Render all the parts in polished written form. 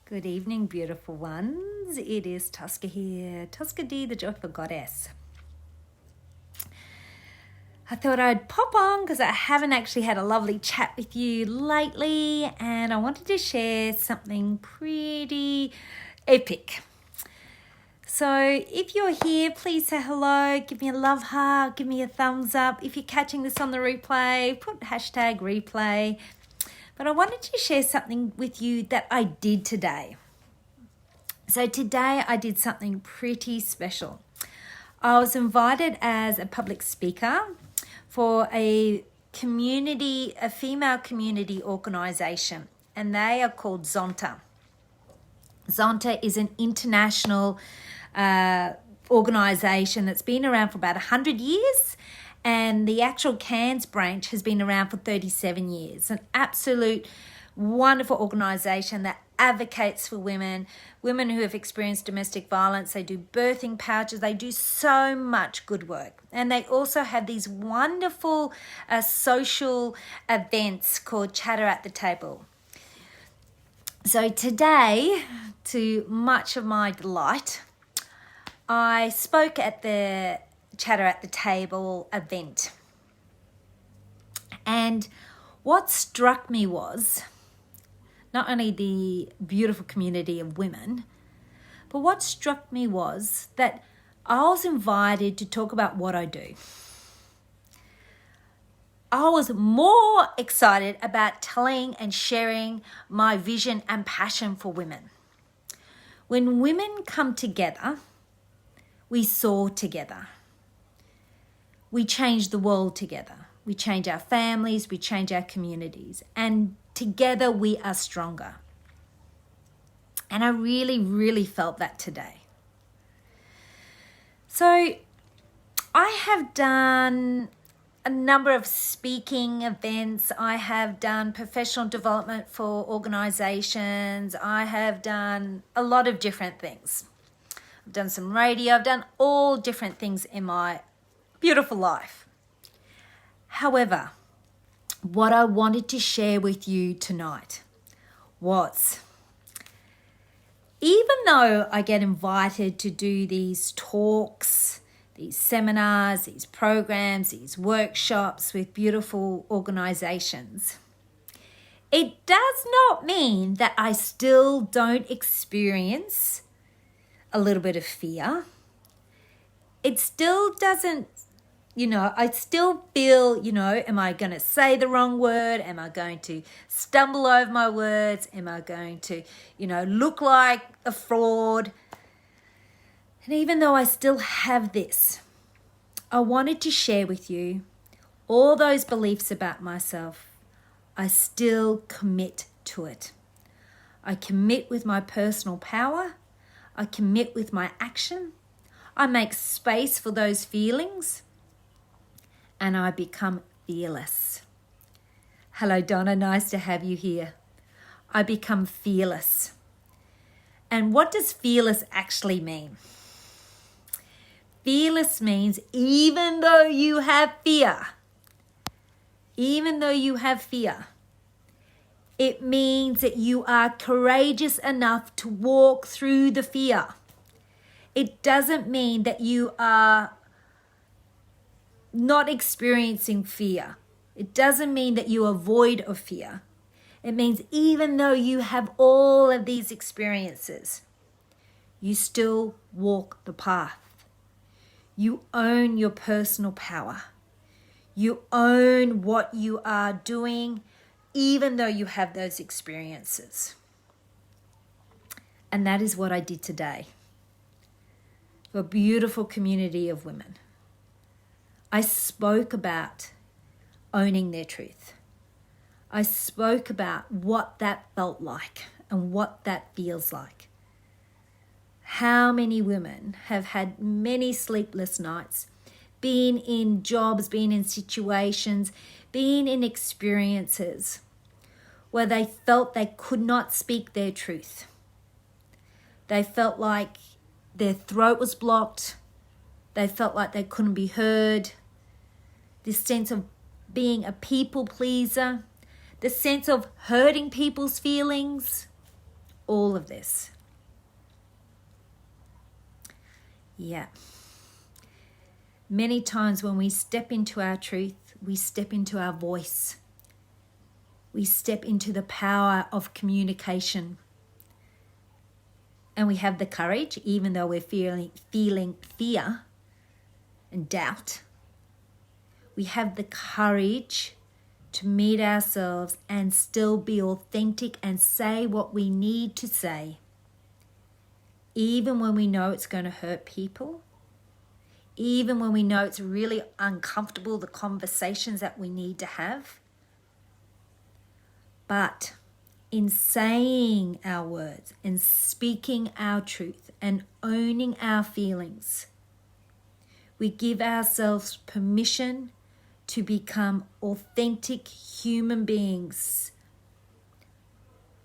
Good evening, beautiful ones. It is Tosca here, Tosca D, the Joyful Goddess. I thought I'd pop on because I haven't actually had a lovely chat with you lately, and I wanted to share something pretty epic. So if you're here, please say hello, give me a love heart, give me a thumbs up. If you're catching this on the replay, put hashtag replay. But I wanted to share something with you that I did today. So today I did something pretty special. I was invited as a public speaker for a female community organisation, and they are called Zonta. Zonta is an international organisation that's been around for about 100 years. And the actual Cairns branch has been around for 37 years. An absolute wonderful organisation that advocates for women who have experienced domestic violence. They do birthing pouches. They do so much good work. And they also have these wonderful social events called Chatter at the Table. So today, to much of my delight, I spoke at the Chatter at the Table event. And what struck me was not only the beautiful community of women, but what struck me was that I was invited to talk about what I do. I was more excited about telling and sharing my vision and passion for women. When women come together, we soar together. We change the world together. We change our families, we change our communities, and together we are stronger. And I really, really felt that today. So I have done a number of speaking events. I have done professional development for organizations. I have done a lot of different things. I've done some radio. I've done all different things in my beautiful life. However, what I wanted to share with you tonight was, even though I get invited to do these talks, these seminars, these programs, these workshops with beautiful organizations, it does not mean that I still don't experience a little bit of fear. It still doesn't, I still feel, am I going to say the wrong word? Am I going to stumble over my words? Am I going to, look like a fraud? And even though I still have this, I wanted to share with you all those beliefs about myself. I still commit to it. I commit with my personal power. I commit with my action. I make space for those feelings. And I become fearless. Hello, Donna. Nice to have you here. I become fearless. And what does fearless actually mean? Fearless means even though you have fear, it means that you are courageous enough to walk through the fear. It doesn't mean that you are not experiencing fear. It doesn't mean that you are void of fear. It means even though you have all of these experiences, you still walk the path. You own your personal power. You own what you are doing, even though you have those experiences. And that is what I did today for a beautiful community of women. I spoke about owning their truth. I spoke about what that felt like and what that feels like. How many women have had many sleepless nights, been in jobs, been in situations, been in experiences where they felt they could not speak their truth. They felt like their throat was blocked. They felt like they couldn't be heard. This sense of being a people pleaser, the sense of hurting people's feelings, all of this. Yeah. Many times when we step into our truth, we step into our voice. We step into the power of communication. And we have the courage, even though we're feeling fear and doubt. We have the courage to meet ourselves and still be authentic and say what we need to say. Even when we know it's going to hurt people. Even when we know it's really uncomfortable, the conversations that we need to have. But in saying our words and speaking our truth and owning our feelings, we give ourselves permission to become authentic human beings,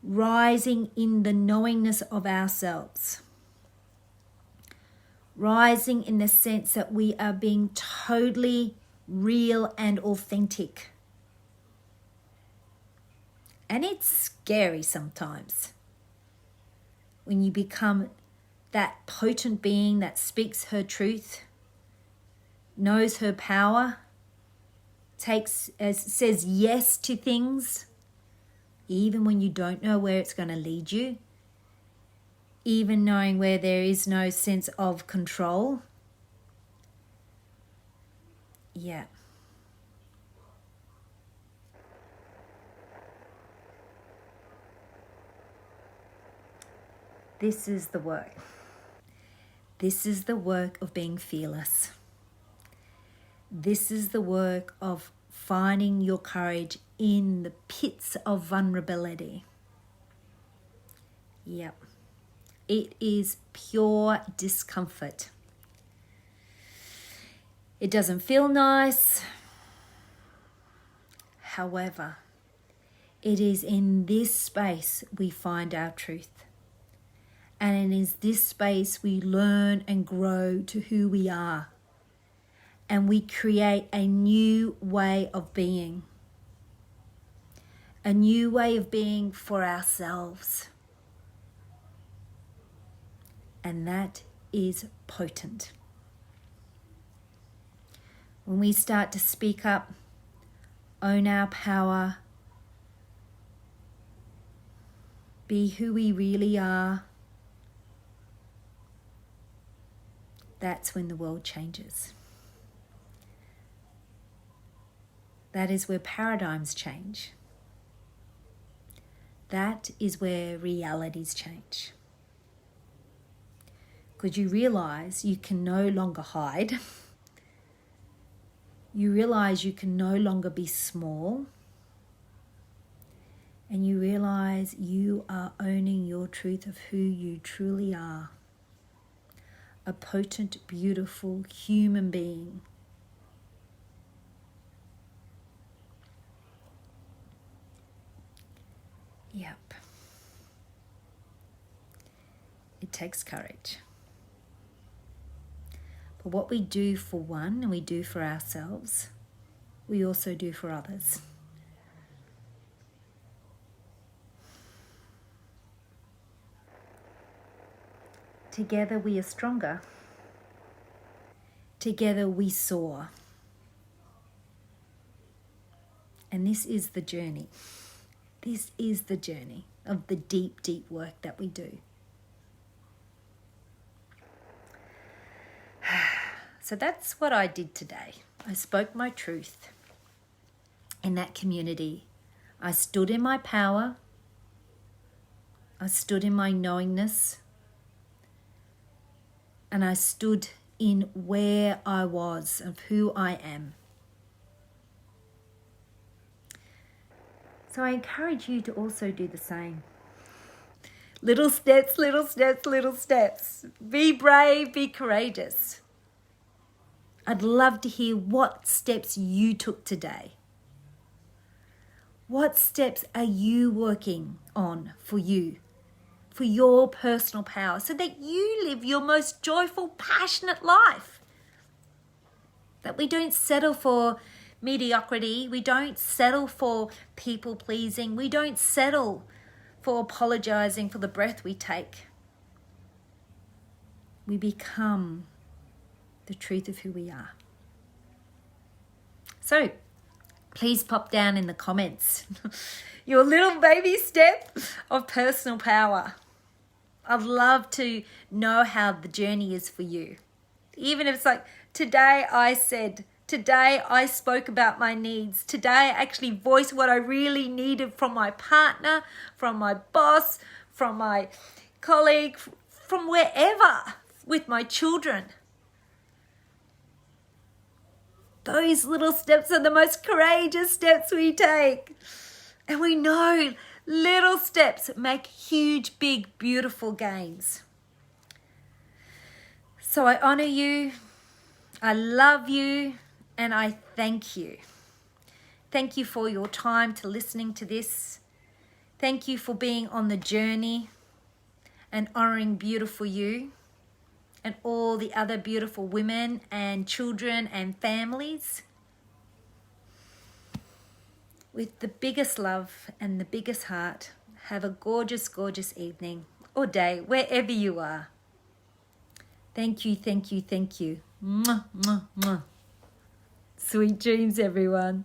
rising in the knowingness of ourselves, rising in the sense that we are being totally real and authentic. And it's scary sometimes when you become that potent being that speaks her truth, knows her power, says yes to things, even when you don't know where it's going to lead you, even knowing where there is no sense of control. Yeah. This is the work. This is the work of being fearless. This is the work of finding your courage in the pits of vulnerability. Yep. It is pure discomfort. It doesn't feel nice. However, it is in this space we find our truth. And it is this space we learn and grow to who we are. And we create a new way of being. A new way of being for ourselves. And that is potent. When we start to speak up, own our power, be who we really are, that's when the world changes. That is where paradigms change. That is where realities change. Because you realize you can no longer hide. You realize you can no longer be small. And you realize you are owning your truth of who you truly are. A potent, beautiful human being. Yep. It takes courage. But what we do for one and we do for ourselves, we also do for others. Together we are stronger. Together we soar. And this is the journey. This is the journey of the deep, deep work that we do. So that's what I did today. I spoke my truth in that community. I stood in my power. I stood in my knowingness. And I stood in where I was, of who I am. So I encourage you to also do the same. Little steps, little steps, little steps. Be brave, be courageous. I'd love to hear what steps you took today. What steps are you working on for you? For your personal power, so that you live your most joyful, passionate life. That we don't settle for mediocrity. We don't settle for people pleasing. We don't settle for apologizing for the breath we take. We become the truth of who we are. So please pop down in the comments your little baby step of personal power. I'd love to know how the journey is for you. Even if it's like, today I spoke about my needs. Today I actually voiced what I really needed from my partner, from my boss, from my colleague, from wherever, with my children. Those little steps are the most courageous steps we take. And we know little steps make huge, big, beautiful gains. So I honor you, I love you, and I thank you. Thank you for your time to listening to this. Thank you for being on the journey and honoring beautiful you and all the other beautiful women and children and families. With the biggest love and the biggest heart, have a gorgeous, gorgeous evening or day, wherever you are. Thank you, thank you, thank you. Mwah, mwah, mwah. Sweet dreams, everyone.